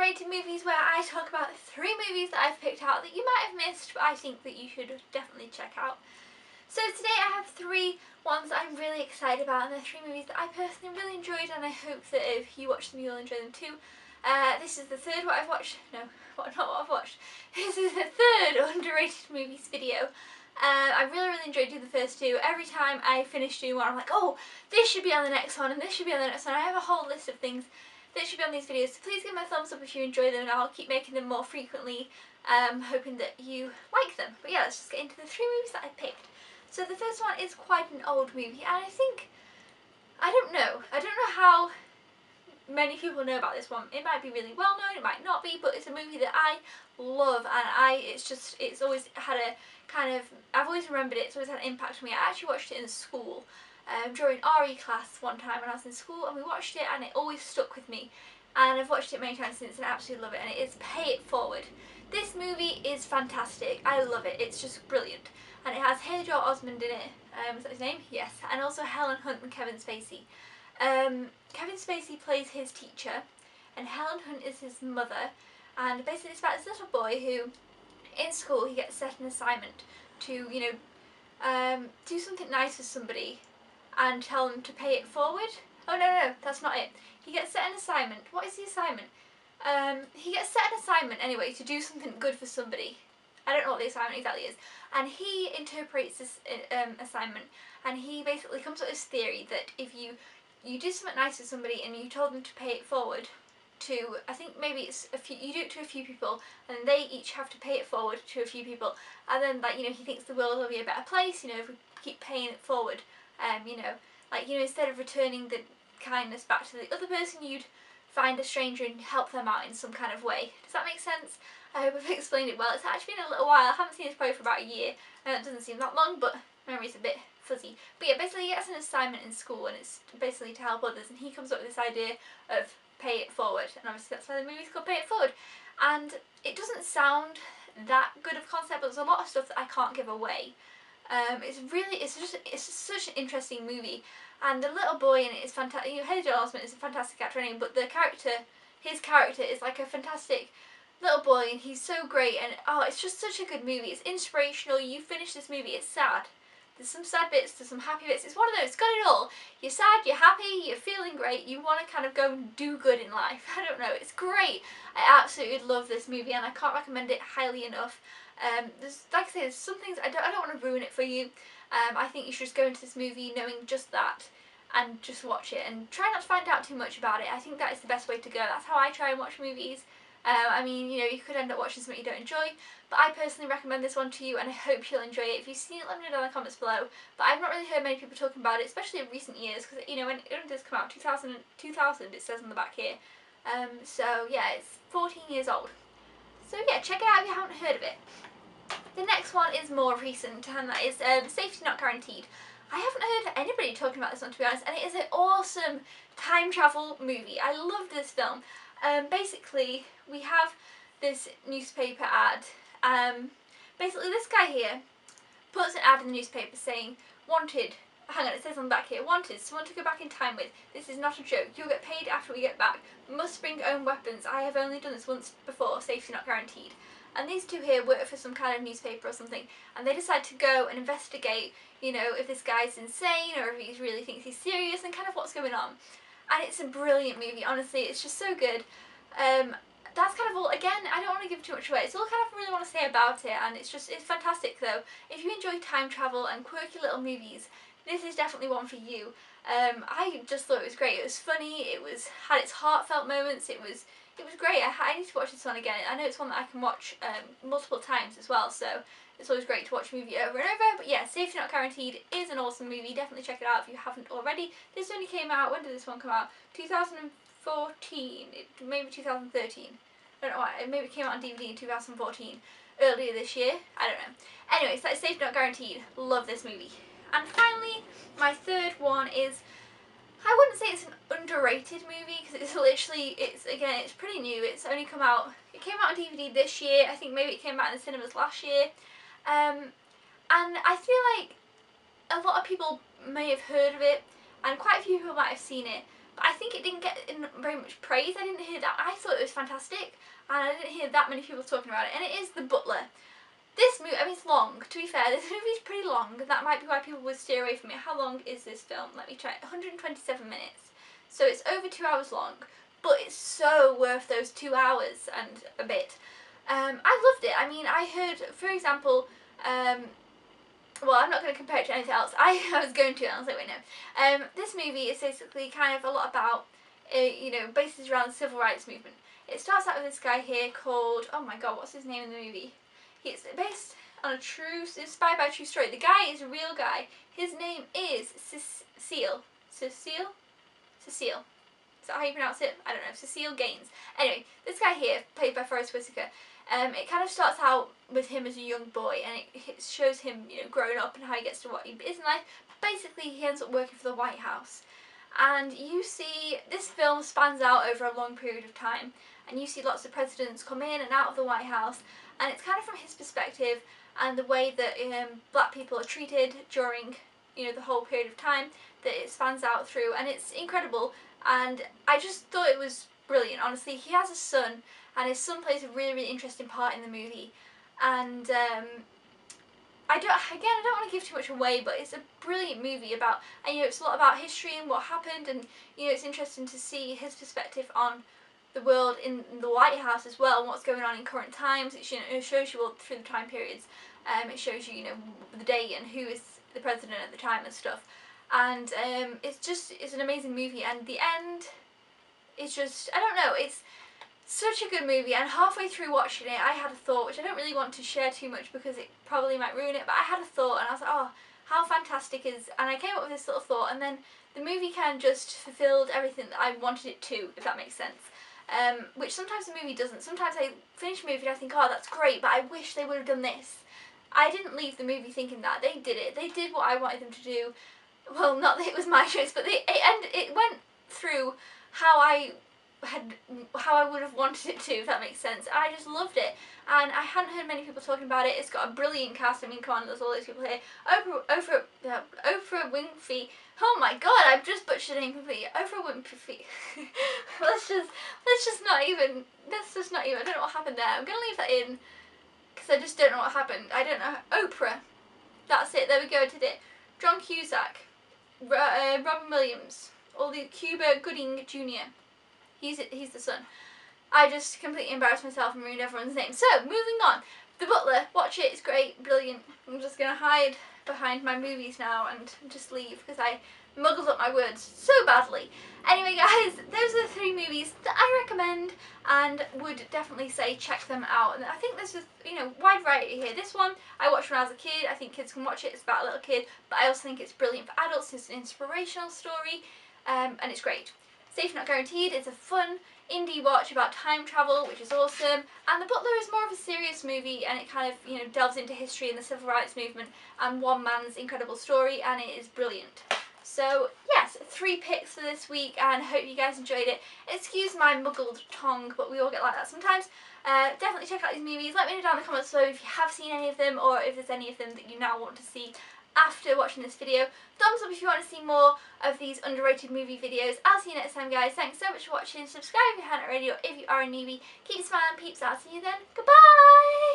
Underrated Movies, where I talk about 3 movies that I've picked out that you might have missed, but I think that you should definitely check out. So today I have 3 ones that I'm really excited about, and they're 3 movies that I personally really enjoyed, and I hope that if you watch them you'll enjoy them too. This is the third what I've watched. No, not what I've watched. This is the third underrated movies video. I really enjoyed doing the first 2. Every time I finish doing one, I'm like, oh, this should be on the next one, and this should be on the next one. I have a whole list of things that should be on these videos, so please give me a thumbs up if you enjoy them, and I'll keep making them more frequently, hoping that you like them. But yeah, let's just get into the 3 movies that I picked. So the first one is quite an old movie, and I don't know how many people know about this one. It might be really well known, it might not be, but it's a movie that I love, and it's always had a kind of, I've always remembered it, it's always had an impact on me. I actually watched it in school during RE class one time when I was in school, and we watched it and it always stuck with me, and I've watched it many times since and I absolutely love it, and it is Pay It Forward. This movie is fantastic, I love it, it's just brilliant, and it has Haley Joel Osment in it, is that his name? Yes, and also Helen Hunt and Kevin Spacey. Kevin Spacey plays his teacher and Helen Hunt is his mother, and basically it's about this little boy who in school he gets set an assignment to, you know, do something nice for somebody and tell them to pay it forward. Oh no, that's not it. He gets set an assignment. What is the assignment? He gets set an assignment anyway to do something good for somebody. I don't know what the assignment exactly is. And he interprets this assignment, and he basically comes up with this theory that if you do something nice for somebody and you told them to pay it forward to, I think maybe it's you do it to a few people, and they each have to pay it forward to a few people, and then, like, you know, he thinks the world will be a better place, you know, if we keep paying it forward. You know, like, you know, instead of returning the kindness back to the other person, you'd find a stranger and help them out in some kind of way. Does that make sense? I hope I've explained it well. It's actually been a little while. I haven't seen this probably for about a year, and it doesn't seem that long, but memory's a bit fuzzy. But yeah, basically he gets an assignment in school, and it's basically to help others, and he comes up with this idea of pay it forward, and obviously that's why the movie's called Pay It Forward. And it doesn't sound that good of a concept, but there's a lot of stuff that I can't give away. It's just such an interesting movie, and the little boy in it is fantastic. You know, Haley Joel Osment is a fantastic actor anyway, but his character is like a fantastic little boy, and he's so great, and oh, it's just such a good movie. It's inspirational. You finish this movie, it's sad. There's some sad bits, there's some happy bits. It's one of those, it's got it all. You're sad, you're happy, you're feeling great, you want to kind of go and do good in life. I don't know, it's great. I absolutely love this movie, and I can't recommend it highly enough. There's, like I say, there's some things, I don't want to ruin it for you. I think you should just go into this movie knowing just that, and just watch it, and try not to find out too much about it. I think that is the best way to go. That's how I try and watch movies. I mean, you know, you could end up watching something you don't enjoy, but I personally recommend this one to you, and I hope you'll enjoy it. If you've seen it, let me know down in the comments below. But I've not really heard many people talking about it, especially in recent years, because, you know, when it does come out, 2000 it says on the back here. So yeah, it's 14 years old. So yeah, check it out if you haven't heard of it. The next one is more recent, and that is Safety Not Guaranteed. I haven't heard anybody talking about this one, to be honest, and it is an awesome time travel movie. I love this film. Basically, we have this newspaper ad. Basically, this guy here puts an ad in the newspaper saying, wanted, hang on, it says on the back here, wanted, someone to go back in time with. This is not a joke. You'll get paid after we get back. Must bring own weapons. I have only done this once before. Safety not guaranteed. And these two here work for some kind of newspaper or something, and they decide to go and investigate, you know, if this guy's insane or if he really thinks he's serious and kind of what's going on. And it's a brilliant movie, honestly, it's just so good. That's kind of all. Again, I don't want to give too much away. It's all kind of really want to say about it, and it's fantastic though. If you enjoy time travel and quirky little movies, this is definitely one for you. I just thought it was great. It was funny, had its heartfelt moments, it was great. I need to watch this one again. I know it's one that I can watch multiple times as well, so it's always great to watch a movie over and over. But yeah, Safety Not Guaranteed is an awesome movie. Definitely check it out if you haven't already. This only came out, when did this one come out? 2014, maybe 2013. I don't know why, maybe it came out on DVD in 2014, earlier this year, I don't know. Anyway, so that's Safety Not Guaranteed. Love this movie. And finally, my third one is, I wouldn't say it's an underrated movie, because it's literally, it's pretty new. It's only come out, it came out on DVD this year. I think maybe it came out in the cinemas last year. And I feel like a lot of people may have heard of it, and quite a few people might have seen it, but I think it didn't get very much praise. I didn't hear that. I thought it was fantastic, and I didn't hear that many people talking about it. And it is The Butler. This movie, I mean, it's long. To be fair, this movie's pretty long. That might be why people would steer away from it. How long is this film? Let me try. 127 minutes. So it's over 2 hours long, but it's so worth those 2 hours and a bit. I loved it. I mean, I heard, for example, well, I'm not going to compare it to anything else. I was going to, and I was like, wait, no. This movie is basically kind of a lot about, you know, bases around the civil rights movement. It starts out with this guy here called, oh my god, what's his name in the movie? It's based on inspired by a true story. The guy is a real guy. His name is Cecile. Cecile? Cecile. Is that how you pronounce it? I don't know. Cecile Gaines. Anyway, this guy here, played by Forrest Whitaker, it kind of starts out with him as a young boy, and it shows him, you know, growing up and how he gets to what he is in life. Basically, he ends up working for the White House. And you see, this film spans out over a long period of time, and you see lots of presidents come in and out of the White House, and it's kind of from his perspective and the way that black people are treated during, you know, the whole period of time that it spans out through, and it's incredible. And I just thought it was brilliant. Honestly, he has a son, and his son plays a really, really interesting part in the movie. And I don't want to give too much away, but it's a brilliant movie about, and you know, it's a lot about history and what happened, and you know, it's interesting to see his perspective on the world in the White House as well, and what's going on in current times. It, you know, it shows you all through the time periods. It shows you, you know, the date and who is the president at the time and stuff. And it's an amazing movie, and the end is just, I don't know, it's such a good movie. And halfway through watching it, I had a thought, which I don't really want to share too much because it probably might ruin it, but I had a thought, and I was like, oh, how fantastic is, and I came up with this little thought, and then the movie kind of just fulfilled everything that I wanted it to, if that makes sense. Which sometimes the movie doesn't. Sometimes I finish a movie and I think, oh, that's great, but I wish they would have done this. I didn't leave the movie thinking that. They did it. They did what I wanted them to do. Well, not that it was my choice, but it went through how I would have wanted it to, if that makes sense. And I just loved it. And I hadn't heard many people talking about it. It's got a brilliant cast. I mean, come on, there's all those people here. Oprah Winfrey. Oh my god, I've just butchered her name completely. Oprah Winfrey. let's just not even, I don't know what happened there. I'm going to leave that in, because I just don't know what happened. I don't know. Oprah. That's it, there we go, I did it. John Cusack. Robin Williams. All the Cuba Gooding Jr. He's the son. I just completely embarrassed myself and ruined everyone's name. So, moving on. The Butler. Watch it, it's great, brilliant. I'm just going to hide behind my movies now and just leave because I muggled up my words so badly. Anyway guys, those are the 3 movies that I recommend and would definitely say check them out. And I think there's just, you know, wide variety here. This one I watched when I was a kid. I think kids can watch it. It's about a little kid, but I also think it's brilliant for adults. It's an inspirational story, and it's great. Safe Not Guaranteed is a fun indie watch about time travel, which is awesome. And The Butler is more of a serious movie, and it kind of, you know, delves into history and the civil rights movement and one man's incredible story, and it is brilliant. So yes, 3 picks for this week, and hope you guys enjoyed it. Excuse my muggled tongue, but we all get like that sometimes. Definitely check out these movies. Let me know down in the comments below if you have seen any of them, or if there's any of them that you now want to see after watching this video. Thumbs up if you want to see more of these underrated movie videos. I'll see you next time, guys. Thanks so much for watching. Subscribe if you haven't already, or if you are a newbie. Keep smiling, peeps. I'll see you then. Goodbye!